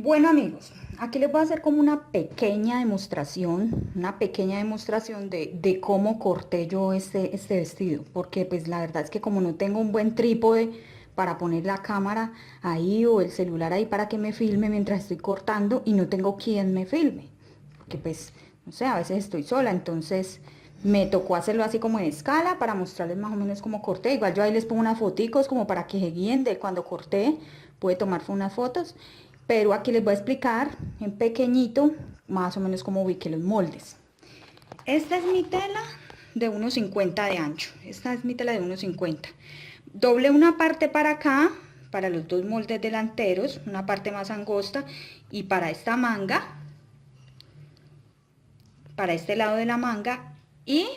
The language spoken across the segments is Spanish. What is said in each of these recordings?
Bueno amigos, aquí les voy a hacer como una pequeña demostración, de cómo corté yo este vestido, porque pues la verdad es que como no tengo un buen trípode para poner la cámara ahí o el celular ahí para que me filme mientras estoy cortando y no tengo quien me filme, porque pues, no sé, a veces estoy sola, entonces me tocó hacerlo así como en escala para mostrarles más o menos cómo corté. Igual yo ahí les pongo unas foticos como para que se guíen de cuando corté, puede tomar unas fotos. Pero aquí les voy a explicar en pequeñito más o menos cómo ubiqué los moldes. Esta es mi tela de 1,50 de ancho. Esta es mi tela de 1,50. Doblé una parte para acá, para los dos moldes delanteros, una parte más angosta, y para esta manga, para este lado de la manga, y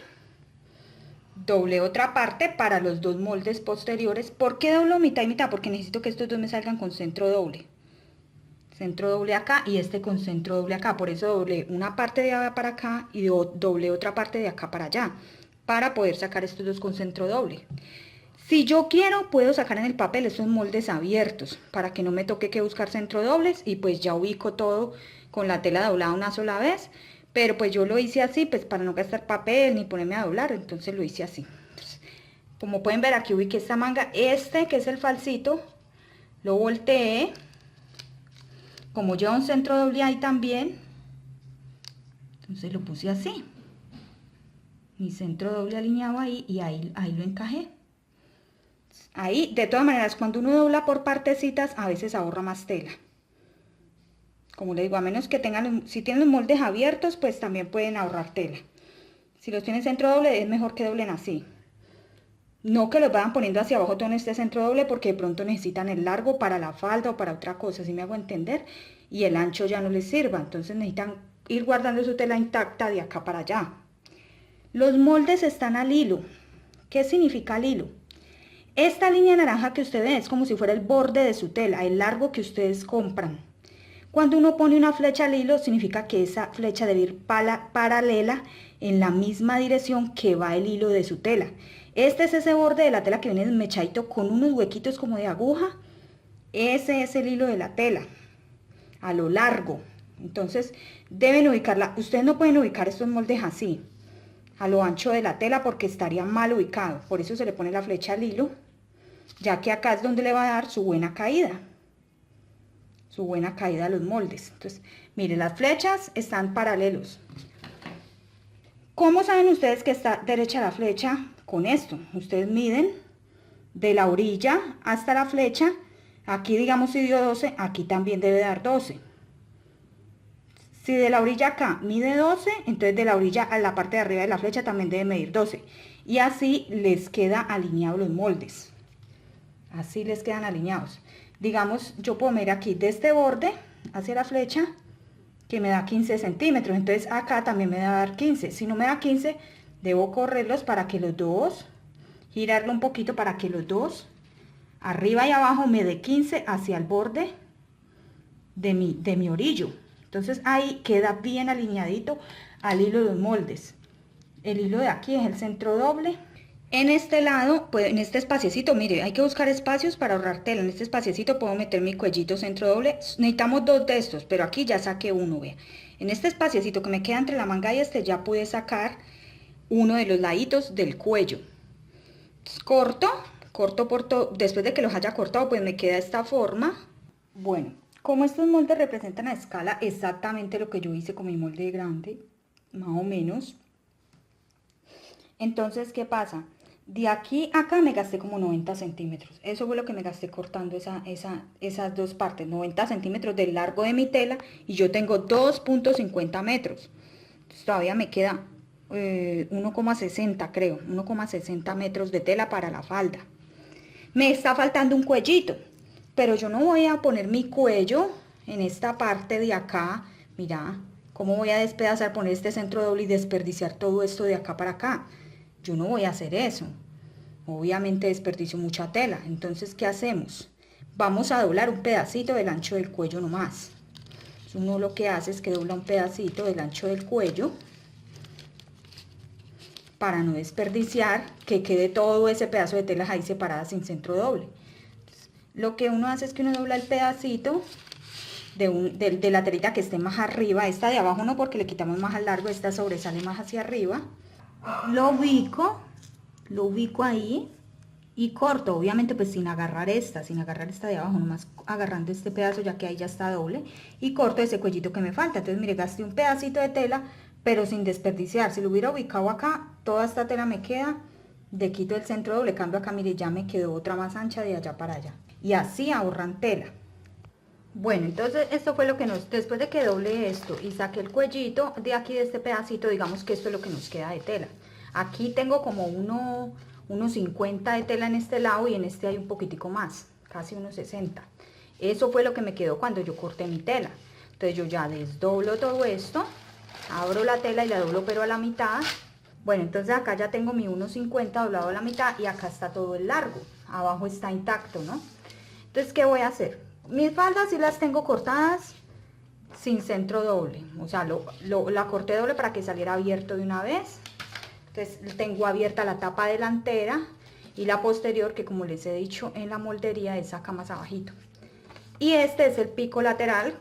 doblé otra parte para los dos moldes posteriores. ¿Por qué doblo mitad y mitad? Porque necesito que estos dos me salgan con centro doble. Centro doble acá y este con centro doble acá. Por eso doblé una parte de allá para acá y doblé otra parte de acá para allá, para poder sacar estos dos con centro doble. Si yo quiero, puedo sacar en el papel estos moldes abiertos, para que no me toque que buscar centro dobles, y pues ya ubico todo con la tela doblada una sola vez. Pero pues yo lo hice así, pues para no gastar papel ni ponerme a doblar, entonces lo hice así. Entonces, como pueden ver, aquí ubiqué esta manga, que es el falsito, lo volteé. Como lleva un centro doble ahí también, entonces lo puse así. Mi centro doble alineado ahí y ahí lo encajé. Ahí, de todas maneras, cuando uno dobla por partecitas, a veces ahorra más tela. Como les digo, a menos que tengan, si tienen los moldes abiertos, pues también pueden ahorrar tela. Si los tienen centro doble, es mejor que doblen así. No que los vayan poniendo hacia abajo todo en este centro doble, porque de pronto necesitan el largo para la falda o para otra cosa, si me hago entender, y el ancho ya no les sirva, entonces necesitan ir guardando su tela intacta de acá para allá. Los moldes están al hilo. ¿Qué significa el hilo? Esta línea naranja que ustedes ven es como si fuera el borde de su tela, el largo que ustedes compran. Cuando uno pone una flecha al hilo, significa que esa flecha debe ir paralela en la misma dirección que va el hilo de su tela. Este es ese borde de la tela que viene mechadito con unos huequitos como de aguja. Ese es el hilo de la tela, a lo largo. Entonces deben ubicarla. Ustedes no pueden ubicar estos moldes así, a lo ancho de la tela, porque estaría mal ubicado. Por eso se le pone la flecha al hilo, ya que acá es donde le va a dar su buena caída. Su buena caída a los moldes. Entonces, miren, las flechas están paralelos. ¿Cómo saben ustedes que está derecha la flecha? Con esto, ustedes miden de la orilla hasta la flecha. Aquí digamos si dio 12, aquí también debe dar 12. Si de la orilla acá mide 12, entonces de la orilla a la parte de arriba de la flecha también debe medir 12. Y así les queda alineados los moldes. Así les quedan alineados. Digamos, yo puedo medir aquí de este borde hacia la flecha, que me da 15 centímetros. Entonces acá también me va a dar 15. Si no me da 15, debo correrlos para que los dos, girarlo un poquito para que los dos, arriba y abajo, me dé 15 hacia el borde de mi orillo. Entonces ahí queda bien alineadito al hilo de los moldes. El hilo de aquí es el centro doble. En este lado, pues en este espaciecito, mire, hay que buscar espacios para ahorrar tela. En este espaciecito puedo meter mi cuellito centro doble. Necesitamos dos de estos, pero aquí ya saqué uno, vea. En este espaciecito que me queda entre la manga y este, ya pude sacar uno de los laditos del cuello. Entonces, corto por todo. Después de que los haya cortado, pues me queda esta forma. Bueno, como estos moldes representan a escala exactamente lo que yo hice con mi molde grande, más o menos. Entonces, ¿qué pasa? De aquí a acá me gasté como 90 centímetros. Eso fue lo que me gasté cortando esas dos partes. 90 centímetros del largo de mi tela, y yo tengo 2,50 metros. Entonces, todavía me queda 1,60 creo. 1,60 metros de tela para la falda. Me está faltando un cuellito. Pero yo no voy a poner mi cuello en esta parte de acá. Mira, ¿cómo voy a despedazar, poner este centro doble y desperdiciar todo esto de acá para acá? Yo no voy a hacer eso. Obviamente desperdicio mucha tela. Entonces, ¿qué hacemos? Vamos a doblar un pedacito del ancho del cuello nomás. Uno lo que hace es que dobla un pedacito del ancho del cuello para no desperdiciar, que quede todo ese pedazo de telas ahí separada sin centro doble. Entonces, lo que uno hace es que uno dobla el pedacito de la telita que esté más arriba. Esta de abajo no, porque le quitamos más al largo, esta sobresale más hacia arriba. Lo ubico ahí y corto, obviamente pues sin agarrar esta de abajo, nomás agarrando este pedazo, ya que ahí ya está doble, y corto ese cuellito que me falta. Entonces mire, gasté un pedacito de tela, pero sin desperdiciar. Si lo hubiera ubicado acá, toda esta tela me queda, le quito el centro doble, cambio acá, mire, ya me quedó otra más ancha de allá para allá, y así ahorran tela. Bueno, entonces esto fue lo que después de que doble esto y saqué el cuellito de aquí de este pedacito, digamos que esto es lo que nos queda de tela. Aquí tengo como unos 50 de tela en este lado, y en este hay un poquitico más, casi unos 60. Eso fue lo que me quedó cuando yo corté mi tela. Entonces yo ya desdoblo todo esto, abro la tela y la doblo pero a la mitad. Bueno, entonces acá ya tengo mi 1,50 doblado a la mitad, y acá está todo el largo, abajo está intacto, ¿no? Entonces, ¿qué voy a hacer? Mis faldas sí las tengo cortadas sin centro doble, o sea, la corté doble para que saliera abierto de una vez. Entonces tengo abierta la tapa delantera y la posterior, que como les he dicho en la moldería es acá más abajito. Y este es el pico lateral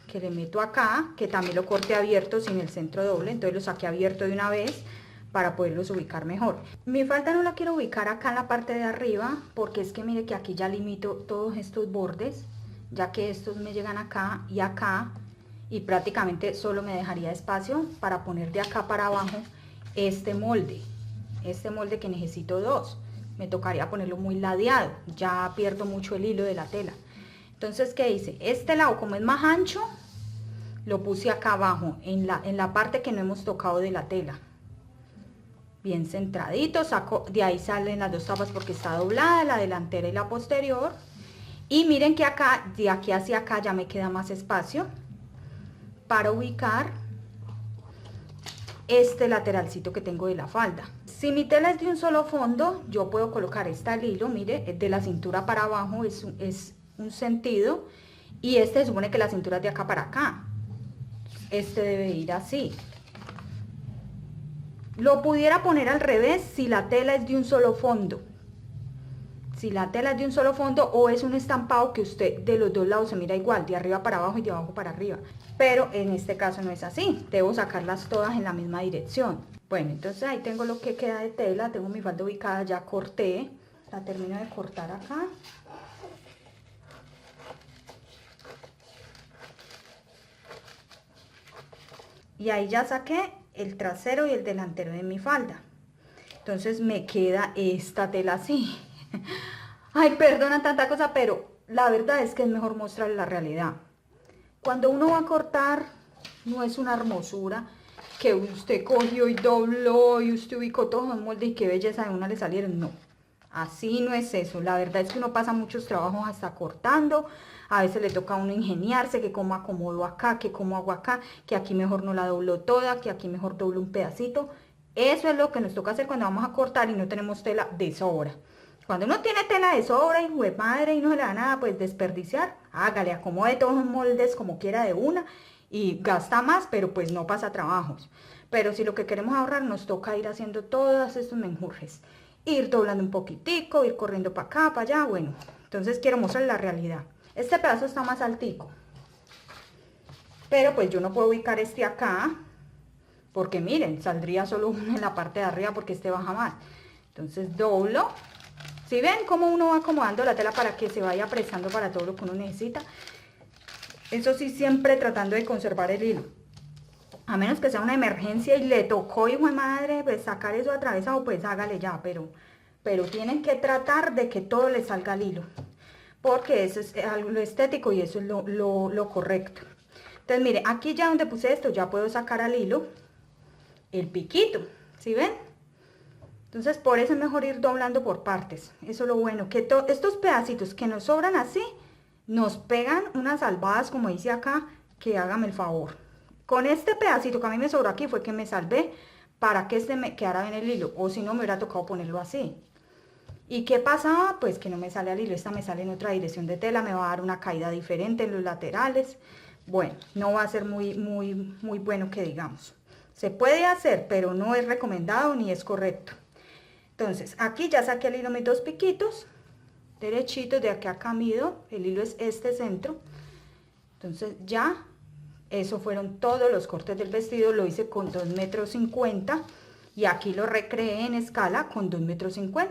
que le meto acá, que también lo corté abierto sin el centro doble, entonces lo saqué abierto de una vez para poderlos ubicar mejor. Mi falda no la quiero ubicar acá en la parte de arriba, porque es que mire que aquí ya limito todos estos bordes, ya que estos me llegan acá, y prácticamente solo me dejaría espacio para poner de acá para abajo este molde que necesito dos. Me tocaría ponerlo muy ladeado, ya pierdo mucho el hilo de la tela. Entonces, ¿qué hice? Este lado, como es más ancho, lo puse acá abajo, en la parte que no hemos tocado de la tela. Bien centradito, saco, de ahí salen las dos tapas porque está doblada, la delantera y la posterior. Y miren que acá, de aquí hacia acá ya me queda más espacio para ubicar este lateralcito que tengo de la falda. Si mi tela es de un solo fondo, yo puedo colocar el hilo, mire, de la cintura para abajo es un sentido, y este se supone que la cintura es de acá para acá. Este debe ir así. Lo pudiera poner al revés si la tela es de un solo fondo. Si la tela es de un solo fondo, o es un estampado que usted de los dos lados se mira igual, de arriba para abajo y de abajo para arriba. Pero en este caso no es así, debo sacarlas todas en la misma dirección. Bueno, entonces ahí tengo lo que queda de tela, tengo mi falda ubicada, ya corté, la termino de cortar acá. Y ahí ya saqué el trasero y el delantero de mi falda. Entonces me queda esta tela así. Ay, perdona tanta cosa, pero la verdad es que es mejor mostrar la realidad. Cuando uno va a cortar, no es una hermosura que usted cogió y dobló y usted ubicó todo en molde y qué belleza de una le salieron. No, así no es eso. La verdad es que uno pasa muchos trabajos hasta cortando. A veces le toca a uno ingeniarse, que cómo acomodo acá, que cómo hago acá, que aquí mejor no la doblo toda, que aquí mejor doblo un pedacito. Eso es lo que nos toca hacer cuando vamos a cortar y no tenemos tela de sobra. Cuando uno tiene tela de sobra y madre y no se le da nada, pues desperdiciar, hágale, acomode todos los moldes como quiera de una y gasta más, pero pues no pasa trabajos. Pero si lo que queremos ahorrar, nos toca ir haciendo todos estos menjurjes, ir doblando un poquitico, ir corriendo para acá, para allá. Bueno, entonces quiero mostrar la realidad. Este pedazo está más altico, pero pues yo no puedo ubicar este acá, porque miren, saldría solo uno en la parte de arriba porque este baja más. Entonces doblo. Si ven cómo uno va acomodando la tela para que se vaya prestando para todo lo que uno necesita. Eso sí, siempre tratando de conservar el hilo. A menos que sea una emergencia y le tocó, hijo de madre, pues sacar eso atravesado, pues hágale ya. Pero tienen que tratar de que todo le salga al hilo. Porque eso es algo estético y eso es lo correcto. Entonces, mire, aquí ya donde puse esto, ya puedo sacar al hilo el piquito. ¿Sí ven? Entonces, por eso es mejor ir doblando por partes. Eso es lo bueno, que estos pedacitos que nos sobran así, nos pegan unas salvadas, como dice acá, que hágame el favor. Con este pedacito que a mí me sobró aquí fue que me salvé para que este me quedara bien el hilo, o si no me hubiera tocado ponerlo así. ¿Y qué pasaba? Pues que no me sale al hilo, esta me sale en otra dirección de tela, me va a dar una caída diferente en los laterales. Bueno, no va a ser muy bueno que digamos. Se puede hacer, pero no es recomendado ni es correcto. Entonces, aquí ya saqué el hilo, mis dos piquitos derechitos, de aquí a acá mido, el hilo es este centro. Entonces ya, eso fueron todos los cortes del vestido, lo hice con 2,50 m y aquí lo recreé en escala con 2,50 m.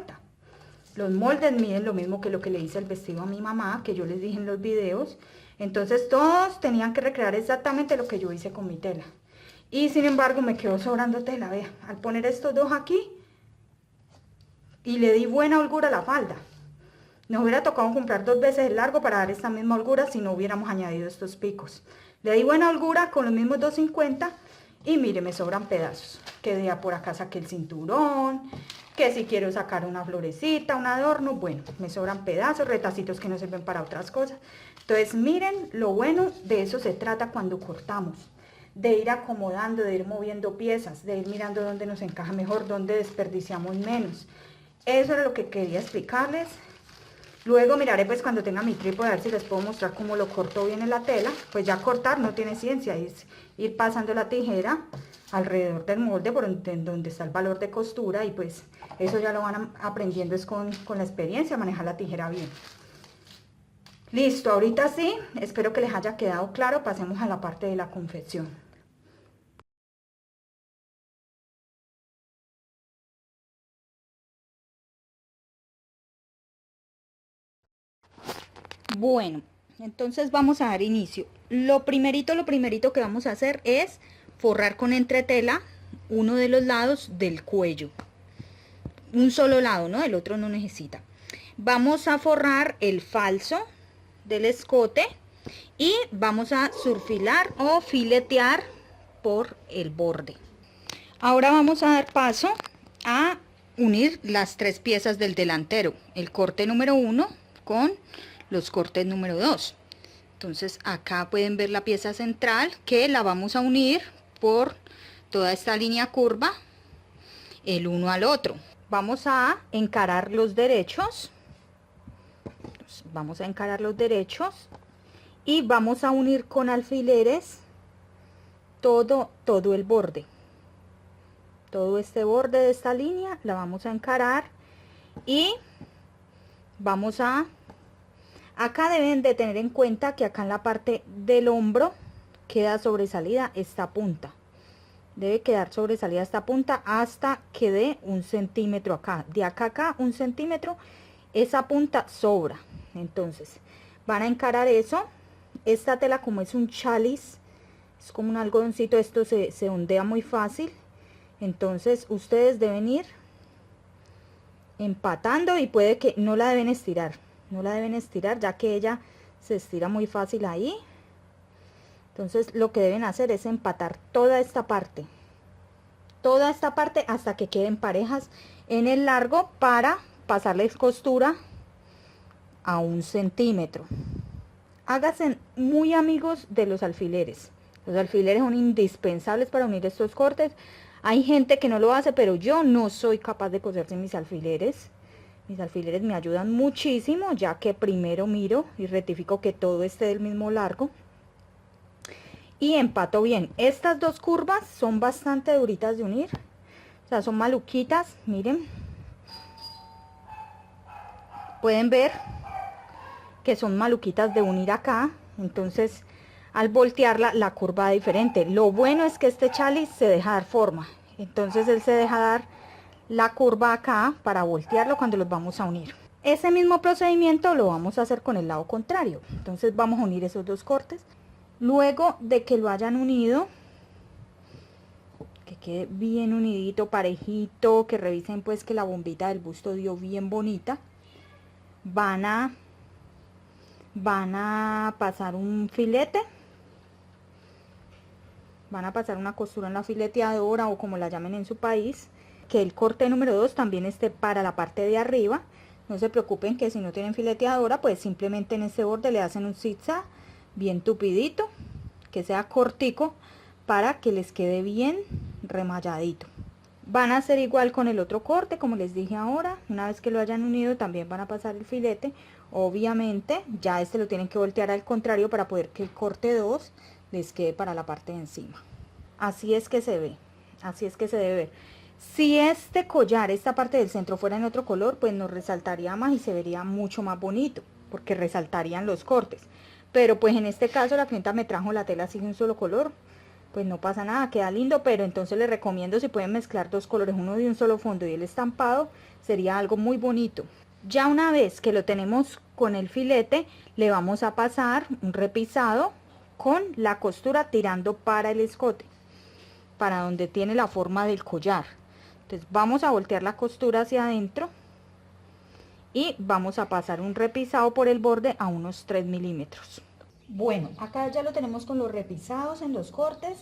Los moldes miden lo mismo que lo que le hice el vestido a mi mamá, que yo les dije en los videos. Entonces todos tenían que recrear exactamente lo que yo hice con mi tela. Y sin embargo me quedó sobrando tela, vea. Al poner estos dos aquí, y le di buena holgura a la falda. Nos hubiera tocado comprar 2 veces el largo para dar esta misma holgura si no hubiéramos añadido estos picos. Le di buena holgura con los mismos 2,50 y mire, me sobran pedazos. Que de por acá saqué el cinturón, que si quiero sacar una florecita, un adorno, bueno, me sobran pedazos, retacitos que no sirven para otras cosas. Entonces miren, lo bueno de eso se trata cuando cortamos. De ir acomodando, de ir moviendo piezas, de ir mirando dónde nos encaja mejor, dónde desperdiciamos menos. Eso era lo que quería explicarles. Luego miraré pues cuando tenga mi trípode a ver si les puedo mostrar cómo lo corto bien en la tela. Pues ya cortar no tiene ciencia, es ir pasando la tijera alrededor del molde por donde está el valor de costura, y pues eso ya lo van aprendiendo es con la experiencia, manejar la tijera bien. Listo, ahorita sí, espero que les haya quedado claro, pasemos a la parte de la confección. Bueno, entonces vamos a dar inicio. Lo primerito que vamos a hacer es forrar con entretela uno de los lados del cuello. Un solo lado, ¿no? El otro no necesita. Vamos a forrar el falso del escote y vamos a surfilar o filetear por el borde. Ahora vamos a dar paso a unir las 3 piezas del delantero, el corte número 1 con los cortes número 2. Entonces acá pueden ver la pieza central que la vamos a unir por toda esta línea curva el uno al otro. Vamos a encarar los derechos. Entonces, vamos a encarar los derechos y vamos a unir con alfileres todo el borde. Todo este borde de esta línea la vamos a encarar y vamos a... Acá deben de tener en cuenta que acá en la parte del hombro queda sobresalida esta punta. Debe quedar sobresalida esta punta hasta que dé 1 centímetro acá. De acá a acá 1 centímetro, esa punta sobra. Entonces van a encarar eso. Esta tela, como es un chalis, es como un algodoncito, esto se ondea muy fácil. Entonces ustedes deben ir empatando y puede que no la deben estirar. No la deben estirar ya que ella se estira muy fácil ahí. Entonces lo que deben hacer es empatar toda esta parte hasta que queden parejas en el largo para pasarles costura a 1 centímetro. Háganse muy amigos de los alfileres. Los alfileres son indispensables para unir estos cortes. Hay gente que no lo hace, pero yo no soy capaz de coser sin mis alfileres. Mis alfileres me ayudan muchísimo, ya que primero miro y rectifico que todo esté del mismo largo. Y empato bien. Estas 2 curvas son bastante duritas de unir. O sea, son maluquitas, miren. Pueden ver que son maluquitas de unir acá. Entonces, al voltearla, la curva es diferente. Lo bueno es que este chalis se deja dar forma. Entonces, él se deja dar la curva acá para voltearlo cuando los vamos a unir. Ese mismo procedimiento lo vamos a hacer con el lado contrario. Entonces vamos a unir esos 2 cortes. Luego de que lo hayan unido, que quede bien unidito, parejito, que revisen pues que la bombita del busto dio bien bonita, van a pasar un filete. Van a pasar una costura en la fileteadora o como la llamen en su país. Que el corte número 2 también esté para la parte de arriba. No se preocupen que si no tienen fileteadora, pues simplemente en este borde le hacen un zigzag bien tupidito, que sea cortico, para que les quede bien remalladito. Van a hacer igual con el otro corte, como les dije ahora. Una vez que lo hayan unido, también van a pasar el filete. Obviamente, ya este lo tienen que voltear al contrario para poder que el corte 2 les quede para la parte de encima. Así es que se ve, así es que se debe ver. Si este collar, esta parte del centro fuera en otro color, pues nos resaltaría más y se vería mucho más bonito, porque resaltarían los cortes. pero pues en este caso la clienta me trajo la tela así de un solo color, pues no pasa nada, queda lindo, pero entonces les recomiendo si pueden mezclar dos colores, uno de un solo fondo y el estampado, sería algo muy bonito. Ya una vez que lo tenemos con el filete, le vamos a pasar un repisado con la costura tirando para el escote, para donde tiene la forma del collar. Entonces vamos a voltear la costura hacia adentro y vamos a pasar un repisado por el borde a unos 3 milímetros. Bueno, acá ya lo tenemos con los repisados en los cortes.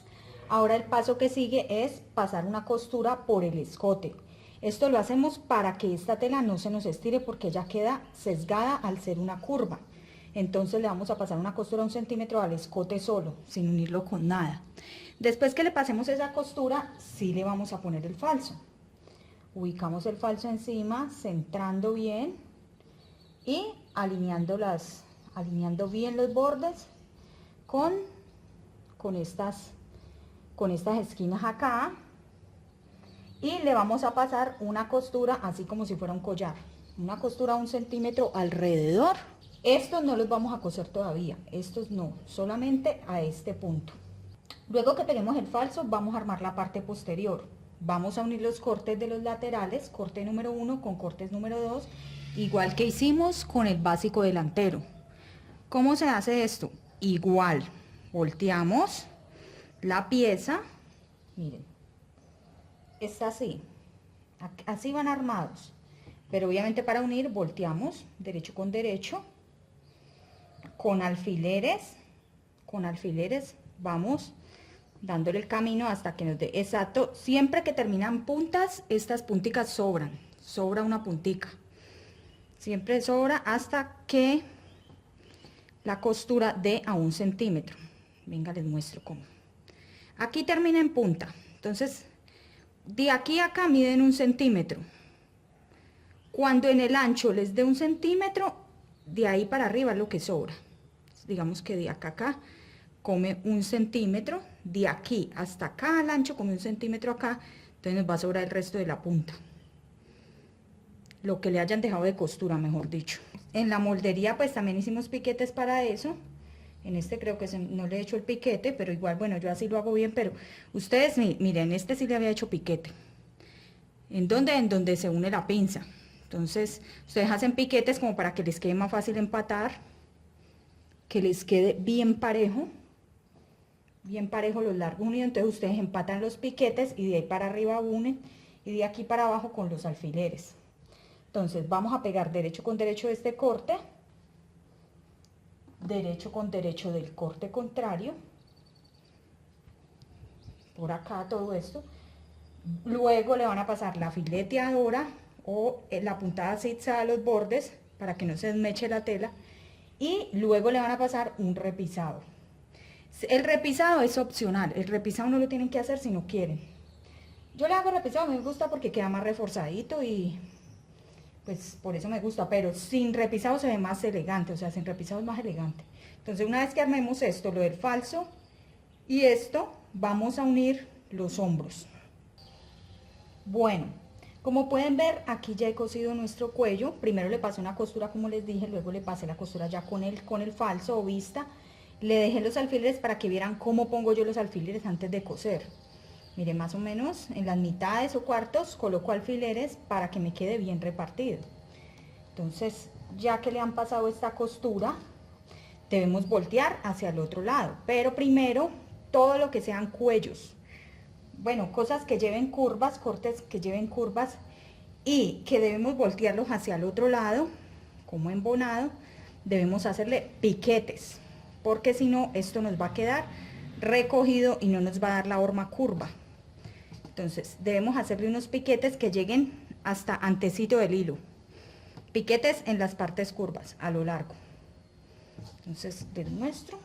Ahora el paso que sigue es pasar una costura por el escote. Esto lo hacemos para que esta tela no se nos estire porque ya queda sesgada al ser una curva. Entonces le vamos a pasar una costura 1 centímetro al escote solo, sin unirlo con nada. Después que le pasemos esa costura, sí le vamos a poner el falso. Ubicamos el falso encima, centrando bien y alineando bien los bordes con estas esquinas acá, y le vamos a pasar una costura así como si fuera un collar, una costura 1 centímetro alrededor. Estos no los vamos a coser todavía, estos no, solamente a este punto. Luego que peguemos el falso, vamos a armar la parte posterior. Vamos a unir los cortes de los laterales, corte número 1 con cortes número 2, igual que hicimos con el básico delantero. ¿Cómo se hace esto? Igual, volteamos la pieza, miren, está así, así van armados, pero obviamente para unir volteamos derecho con alfileres vamos dándole el camino hasta que nos dé exacto. Siempre que terminan puntas, estas punticas sobra una puntica, siempre sobra hasta que la costura dé a 1 centímetro. Venga, les muestro cómo. Aquí termina en punta, entonces de aquí a acá miden 1 centímetro. Cuando en el ancho les dé 1 centímetro, de ahí para arriba es lo que sobra. Digamos que de acá a acá come 1 centímetro, de aquí hasta acá al ancho come 1 centímetro acá, entonces nos va a sobrar el resto de la punta, lo que le hayan dejado de costura, mejor dicho. En la moldería pues también hicimos piquetes para eso. En este creo que no le he hecho el piquete, pero igual, bueno, yo así lo hago bien, pero ustedes miren, este sí le había hecho piquete. ¿En dónde? En donde se une la pinza. Entonces, ustedes hacen piquetes como para que les quede más fácil empatar, que les quede bien parejo los largos unidos. Entonces ustedes empatan los piquetes y de ahí para arriba unen y de aquí para abajo con los alfileres. Entonces vamos a pegar derecho con derecho de este corte, derecho con derecho del corte contrario, por acá todo esto. Luego le van a pasar la fileteadora o la puntada zigzag a los bordes para que no se desmeche la tela, y luego le van a pasar un repisado. El repisado es opcional, el repisado no lo tienen que hacer si no quieren. Yo le hago repisado, me gusta porque queda más reforzadito y pues por eso me gusta, pero sin repisado se ve más elegante, o sea, sin repisado es más elegante. Entonces una vez que armemos esto, lo del falso y esto, vamos a unir los hombros. Bueno, como pueden ver, aquí ya he cosido nuestro cuello. Primero le pasé una costura como les dije, luego le pasé la costura ya con el falso o vista. Le dejé los alfileres para que vieran cómo pongo yo los alfileres antes de coser. Miren, más o menos en las mitades o cuartos coloco alfileres para que me quede bien repartido. Entonces, ya que le han pasado esta costura, debemos voltear hacia el otro lado. Pero primero, todo lo que sean cuellos, bueno, cosas que lleven curvas, cortes que lleven curvas y que debemos voltearlos hacia el otro lado, como embonado, debemos hacerle piquetes, porque si no, esto nos va a quedar recogido y no nos va a dar la horma curva. Entonces, debemos hacerle unos piquetes que lleguen hasta antecito del hilo. Piquetes en las partes curvas, a lo largo. Entonces, les muestro.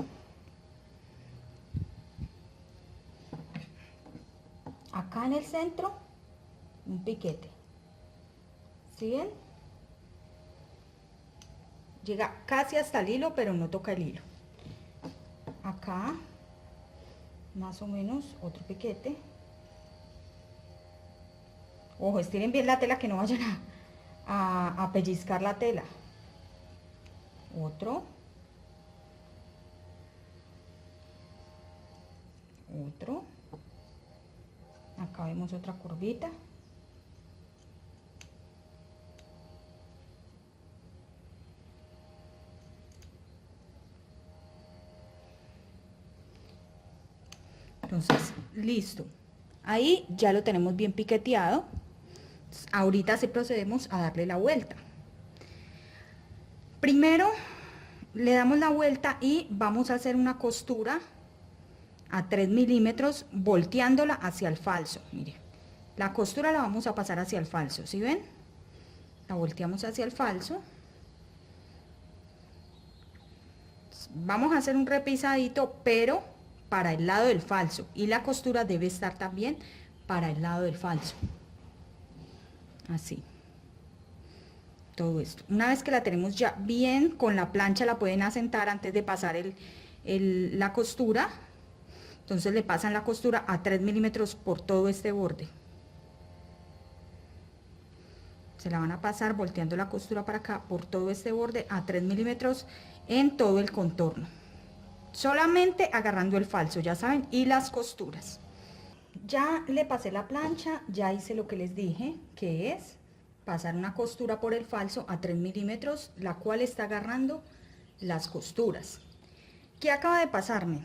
Acá en el centro, un piquete. ¿Sí ven? Llega casi hasta el hilo, pero no toca el hilo. Acá, más o menos, otro piquete. Ojo, estiren bien la tela que no vayan a pellizcar la tela. Otro. otro, acá vemos otra curvita, entonces listo, ahí ya lo tenemos bien piqueteado. Ahorita sí procedemos a darle la vuelta. Primero le damos la vuelta y vamos a hacer una costura a 3 milímetros volteándola hacia el falso. Mire, la costura la vamos a pasar hacia el falso, ¿sí ven? La volteamos hacia el falso. Vamos a hacer un repisadito, pero para el lado del falso, y la costura debe estar también para el lado del falso. Así. Todo esto. Una vez que la tenemos ya bien con la plancha, la pueden asentar antes de pasar la costura. Entonces le pasan la costura a 3 milímetros por todo este borde. Se la van a pasar volteando la costura para acá por todo este borde a 3 milímetros en todo el contorno. Solamente agarrando el falso, ya saben, y las costuras. Ya le pasé la plancha, ya hice lo que les dije, que es pasar una costura por el falso a 3 milímetros, la cual está agarrando las costuras. ¿Qué acaba de pasarme?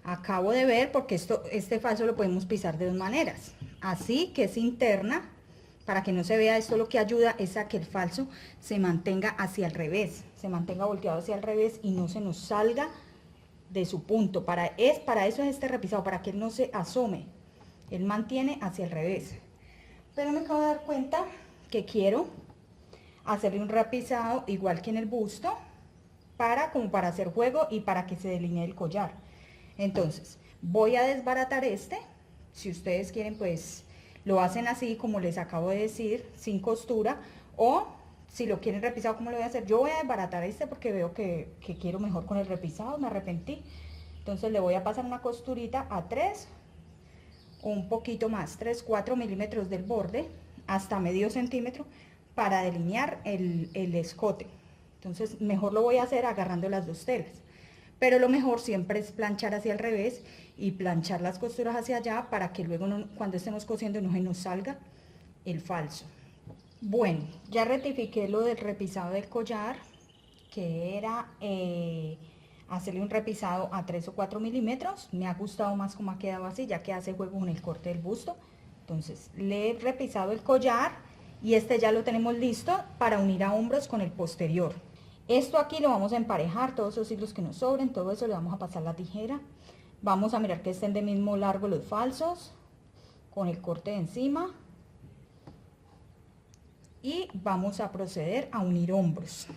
Acabo de ver, porque este falso lo podemos pisar de dos maneras. Así, que es interna, para que no se vea esto, lo que ayuda es a que el falso se mantenga hacia el revés, se mantenga volteado hacia el revés y no se nos salga de su punto. Para eso es este repisado, para que él no se asome. Él mantiene hacia el revés. Pero me acabo de dar cuenta que quiero hacerle un repisado igual que en el busto, como para hacer juego y para que se delinee el collar. Entonces, voy a desbaratar este. Si ustedes quieren, pues lo hacen así como les acabo de decir, sin costura, o si lo quieren repisado, ¿cómo lo voy a hacer? Yo voy a desbaratar este porque veo que quiero mejor con el repisado, me arrepentí. Entonces le voy a pasar una costurita a 3 o un poquito más, 3, 4 milímetros del borde, hasta medio centímetro, para delinear el escote. Entonces mejor lo voy a hacer agarrando las dos telas. Pero lo mejor siempre es planchar hacia el revés y planchar las costuras hacia allá para que luego cuando estemos cosiendo no se nos salga el falso. Bueno, ya rectifiqué lo del repisado del collar, que era hacerle un repisado a 3 o 4 milímetros. Me ha gustado más como ha quedado así, ya que hace juego con el corte del busto. Entonces le he repisado el collar y este ya lo tenemos listo para unir a hombros con el posterior. Esto aquí lo vamos a emparejar, todos esos hilos que nos sobren, todo eso le vamos a pasar la tijera. Vamos a mirar que estén de mismo largo los falsos, con el corte de encima. Y vamos a proceder a unir hombros.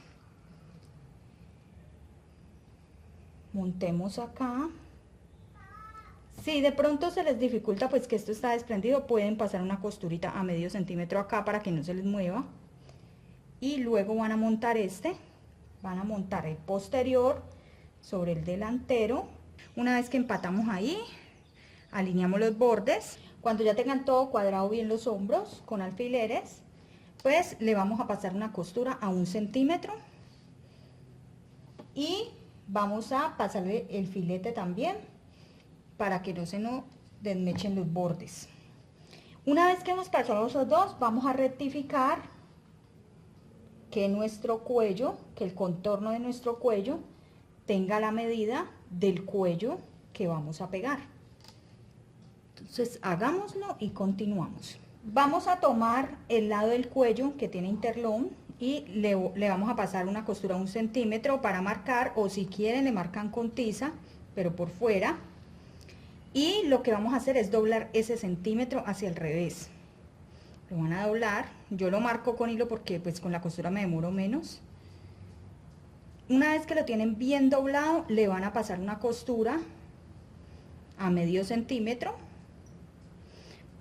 Montemos acá. Si de pronto se les dificulta, pues que esto está desprendido, pueden pasar una costurita a medio centímetro acá para que no se les mueva. Y luego van a montar van a montar el posterior sobre el delantero. Una vez que empatamos ahí, alineamos los bordes. Cuando ya tengan todo cuadrado bien los hombros con alfileres, pues le vamos a pasar una costura a 1 centímetro y vamos a pasarle el filete también para que no se nos desmechen los bordes. Una vez que hemos pasado esos dos, vamos a rectificar que nuestro cuello, que el contorno de nuestro cuello tenga la medida del cuello que vamos a pegar. Entonces hagámoslo y continuamos. Vamos a tomar el lado del cuello que tiene interlón y le vamos a pasar una costura a 1 centímetro para marcar, o si quieren le marcan con tiza, pero por fuera. Y lo que vamos a hacer es doblar ese centímetro hacia el revés. Lo van a doblar, yo lo marco con hilo porque pues con la costura me demoro menos. Una vez que lo tienen bien doblado, le van a pasar una costura a medio centímetro.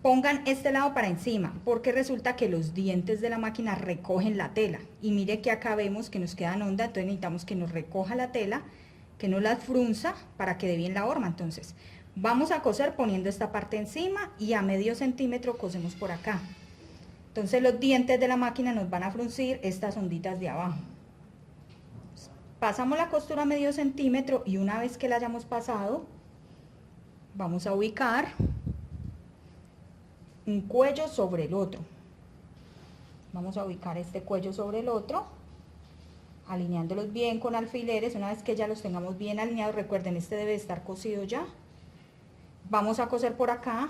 Pongan este lado para encima, porque resulta que los dientes de la máquina recogen la tela. Y mire que acá vemos que nos quedan hondas, entonces necesitamos que nos recoja la tela, que no la frunza para que dé bien la horma. Entonces, vamos a coser poniendo esta parte encima y a medio centímetro cosemos por acá. Entonces los dientes de la máquina nos van a fruncir estas onditas de abajo. Pasamos la costura medio centímetro y una vez que la hayamos pasado, vamos a ubicar un cuello sobre el otro. Vamos a ubicar este cuello sobre el otro, alineándolos bien con alfileres. Una vez que ya los tengamos bien alineados, recuerden, este debe estar cosido ya. Vamos a coser por acá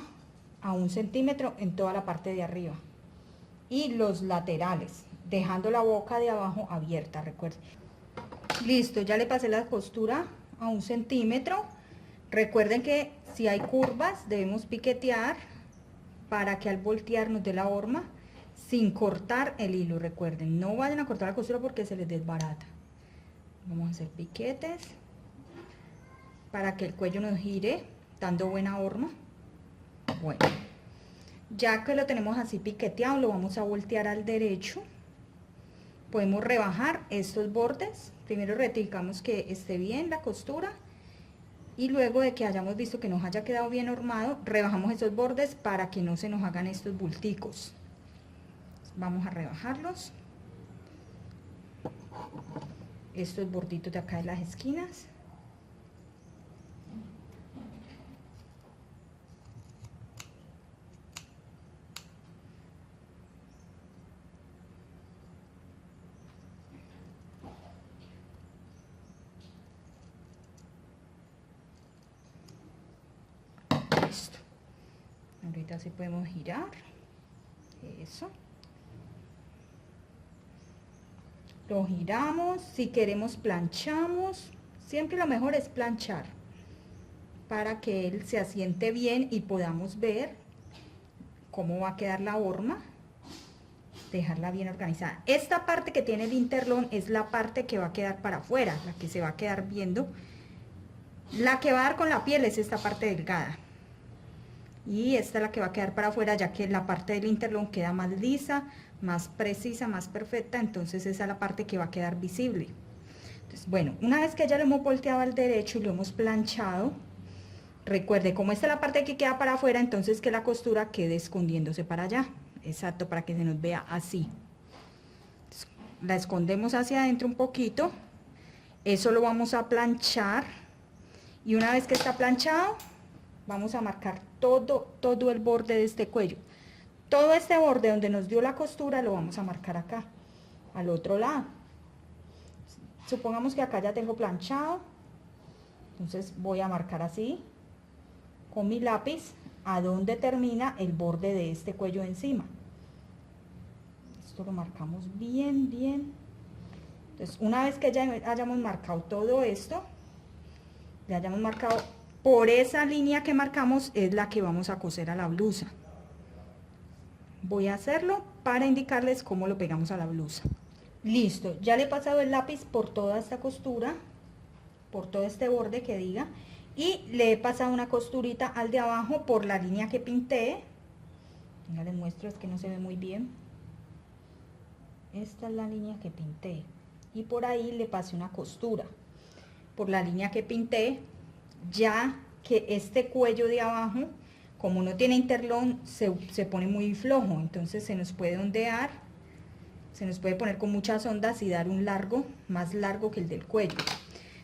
a 1 centímetro en toda la parte de arriba y los laterales, dejando la boca de abajo abierta, recuerden. Listo, ya le pasé la costura a 1 centímetro. Recuerden que si hay curvas debemos piquetear para que al voltear nos dé la horma sin cortar el hilo. Recuerden, no vayan a cortar la costura porque se les desbarata. Vamos a hacer piquetes para que el cuello nos gire dando buena horma. Bueno, ya que lo tenemos así piqueteado, lo vamos a voltear al derecho. Podemos rebajar estos bordes. Primero retiramos que esté bien la costura y luego de que hayamos visto que nos haya quedado bien hormado, rebajamos esos bordes para que no se nos hagan estos bulticos. Vamos a rebajarlos, estos borditos de acá de las esquinas. Listo. Ahorita sí podemos girar. Eso. Lo giramos. Si queremos planchamos. Siempre lo mejor es planchar para que él se asiente bien y podamos ver cómo va a quedar la horma. Dejarla bien organizada. Esta parte que tiene el interlón es la parte que va a quedar para afuera, la que se va a quedar viendo. La que va a dar con la piel es esta parte delgada. Y esta es la que va a quedar para afuera, ya que la parte del interlón queda más lisa, más precisa, más perfecta. Entonces esa es la parte que va a quedar visible. Entonces, bueno, una vez que ya lo hemos volteado al derecho y lo hemos planchado, recuerde, como esta es la parte que queda para afuera, entonces que la costura quede escondiéndose para allá. Exacto, para que se nos vea así. Entonces, la escondemos hacia adentro un poquito. Eso lo vamos a planchar. Y una vez que está planchado, vamos a marcar todo el borde de este cuello. Todo este borde donde nos dio la costura lo vamos a marcar acá, al otro lado. Supongamos que acá ya tengo planchado. Entonces voy a marcar así, con mi lápiz, a donde termina el borde de este cuello encima. Esto lo marcamos bien, bien. Entonces, una vez que ya hayamos marcado todo esto, ya hayamos marcado por esa línea que marcamos, es la que vamos a coser a la blusa. Voy a hacerlo para indicarles cómo lo pegamos a la blusa. Listo, ya le he pasado el lápiz por toda esta costura, por todo este borde que diga, y le he pasado una costurita al de abajo por la línea que pinté. Ya les muestro, es que no se ve muy bien. Esta es la línea que pinté y por ahí le pasé una costura por la línea que pinté, ya que este cuello de abajo, como no tiene interlón, se pone muy flojo, entonces se nos puede ondear, se nos puede poner con muchas ondas y dar un largo, más largo que el del cuello.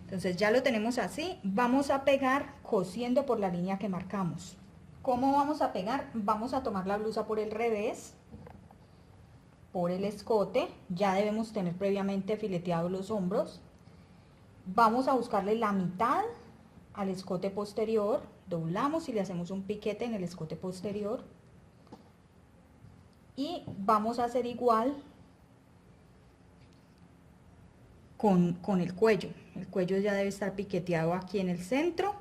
Entonces ya lo tenemos así. Vamos a pegar cosiendo por la línea que marcamos. ¿Cómo vamos a pegar? Vamos a tomar la blusa por el revés, por el escote. Ya debemos tener previamente fileteados los hombros. Vamos a buscarle la mitad al escote posterior, doblamos y le hacemos un piquete en el escote posterior. Y vamos a hacer igual con el cuello. El cuello ya debe estar piqueteado aquí en el centro.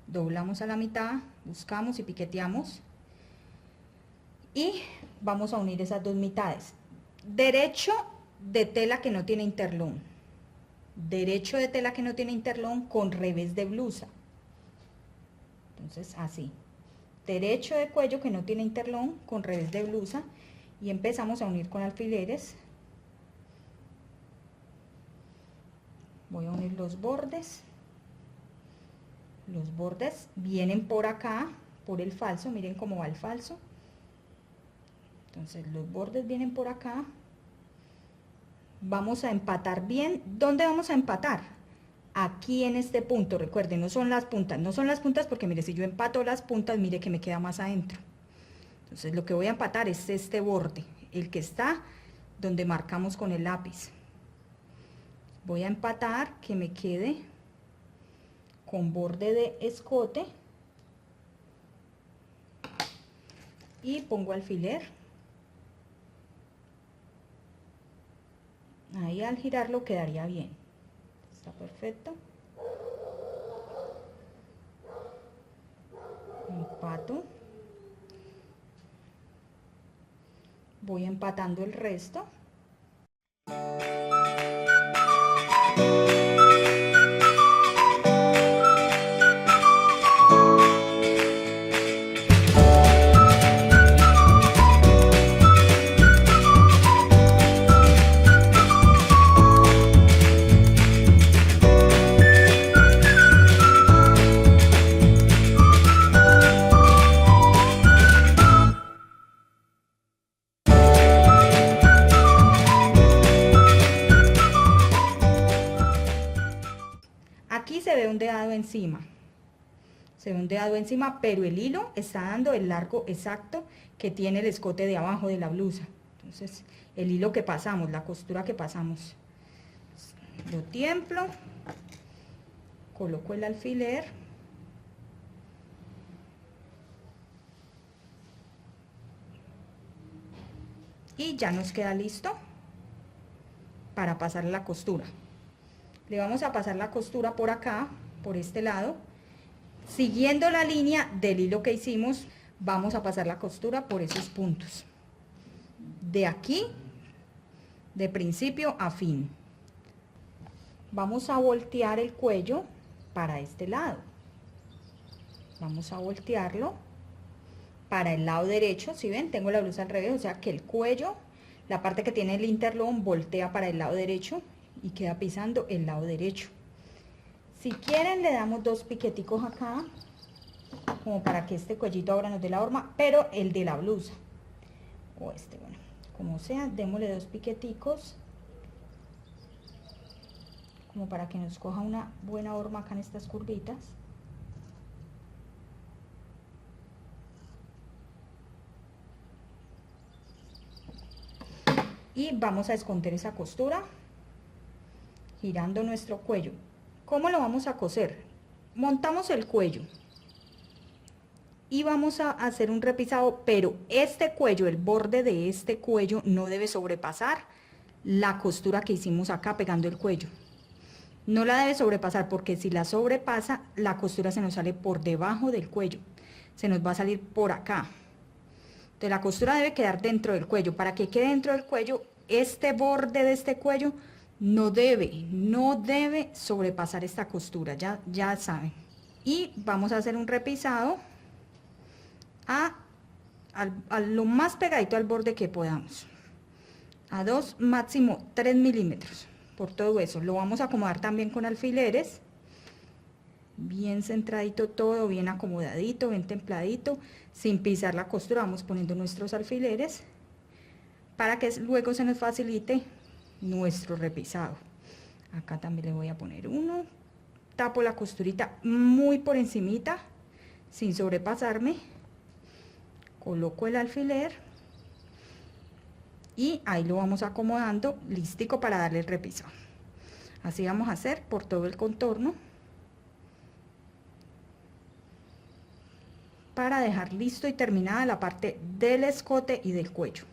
Doblamos a la mitad, buscamos y piqueteamos. Y vamos a unir esas dos mitades. Derecho de tela que no tiene interlón. Derecho de tela que no tiene interlón con revés de blusa. Entonces así. Derecho de cuello que no tiene interlón con revés de blusa. Y empezamos a unir con alfileres. Voy a unir los bordes. Los bordes vienen por acá, por el falso. Miren cómo va el falso. Entonces los bordes vienen por acá. Vamos a empatar bien. ¿Dónde vamos a empatar? Aquí en este punto, recuerden, no son las puntas porque mire, si yo empato las puntas, mire que me queda más adentro. Entonces lo que voy a empatar es este borde, el que está donde marcamos con el lápiz. Voy a empatar que me quede con borde de escote y pongo alfiler. Ahí al girarlo quedaría bien. Está perfecto. Empato. Voy empatando el resto. Aquí se ve ondeado encima. Se ve ondeado encima, pero el hilo está dando el largo exacto que tiene el escote de abajo de la blusa. Entonces, el hilo que pasamos, la costura que pasamos, lo tiemplo, coloco el alfiler y ya nos queda listo para pasar la costura. Le vamos a pasar la costura por acá, por este lado, siguiendo la línea del hilo que hicimos. Vamos a pasar la costura por esos puntos, de aquí, de principio a fin. Vamos a voltear el cuello para este lado. Vamos a voltearlo para el lado derecho. Si ven, tengo la blusa al revés, o sea que el cuello, la parte que tiene el interlón, voltea para el lado derecho y queda pisando el lado derecho. Si quieren le damos 2 piqueticos acá, como para que este cuellito ahora nos dé la forma, pero el de la blusa, o este, bueno, como sea, démosle 2 piqueticos, como para que nos coja una buena forma acá en estas curvitas. Y vamos a esconder esa costura, girando nuestro cuello. ¿Cómo lo vamos a coser? Montamos el cuello y vamos a hacer un repisado, pero este cuello, el borde de este cuello no debe sobrepasar la costura que hicimos acá pegando el cuello. No la debe sobrepasar, porque si la sobrepasa, la costura se nos sale por debajo del cuello, se nos va a salir por acá. Entonces la costura debe quedar dentro del cuello. Para que quede dentro del cuello, este borde de este cuello no debe sobrepasar esta costura, ya saben. Y vamos a hacer un repisado a lo más pegadito al borde que podamos, a 2, máximo 3 milímetros por todo eso. Lo vamos a acomodar también con alfileres, bien centradito todo, bien acomodadito, bien templadito, sin pisar la costura. Vamos poniendo nuestros alfileres para que luego se nos facilite nuestro repisado. Acá también le voy a poner uno, tapo la costurita muy por encimita, sin sobrepasarme, coloco el alfiler y ahí lo vamos acomodando, listico para darle el repisado. Así vamos a hacer por todo el contorno, para dejar listo y terminada la parte del escote y del cuello.